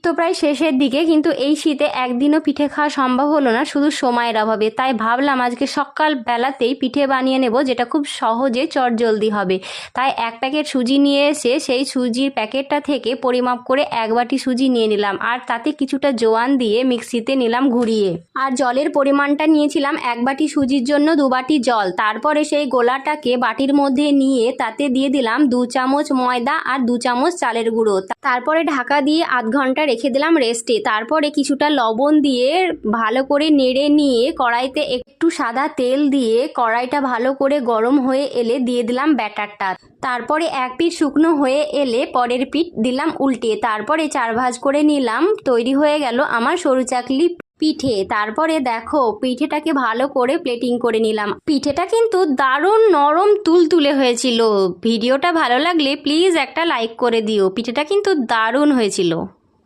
তো প্রায় শেষের দিকে, কিন্তু এই শীতে একদিনও পিঠে খাওয়া সম্ভব হলো না শুধু সময়ের অভাবে। তাই ভাবলাম আজকে সকালবেলাতেই পিঠে বানিয়ে নেব, যেটা খুব সহজে চটজলদি হবে। তাই এক প্যাকেট সুজি নিয়ে এসে সেই সুজির প্যাকেটটা থেকে পরিমাপ করে এক বাটি সুজি নিয়ে নিলাম, আর তাতে কিছুটা জোয়ান দিয়ে মিক্সিতে নিলাম ঘুরিয়ে। আর জলের পরিমাণটা নিয়েছিলাম এক বাটি সুজির জন্য 2 বাটি জল। তারপরে সেই গোলাটাকে বাটির মধ্যে নিয়ে তাতে দিয়ে দিলাম 2 চামচ ময়দা আর 2 চামচ চালের গুঁড়ো। তারপরে ঢাকা দিয়ে আধ ঘন্টা রেখে দিলাম রেস্টে। তারপরে কিছুটা লবণ দিয়ে ভালো করে নেড়ে নিয়ে কড়াইতে একটু সাদা তেল দিয়ে কড়াইটা ভালো করে গরম হয়ে এলে দিয়ে দিলাম ব্যাটারটা। তারপরে এক পিঠ শুকনো হয়ে এলে পরের পিঠ দিলাম উল্টে। তারপরে 4 ভাঁজ করে নিলাম। তৈরি হয়ে গেল আমার সরু চাকলি পিঠে। তারপরে দেখো পিঠেটাকে ভালো করে প্লেটিং করে নিলাম। পিঠেটা কিন্তু দারুণ নরম তুলতুলে হয়েছিল। ভিডিওটা ভালো লাগলে প্লিজ একটা লাইক করে দিও। পিঠেটা কিন্তু দারুণ হয়েছিল।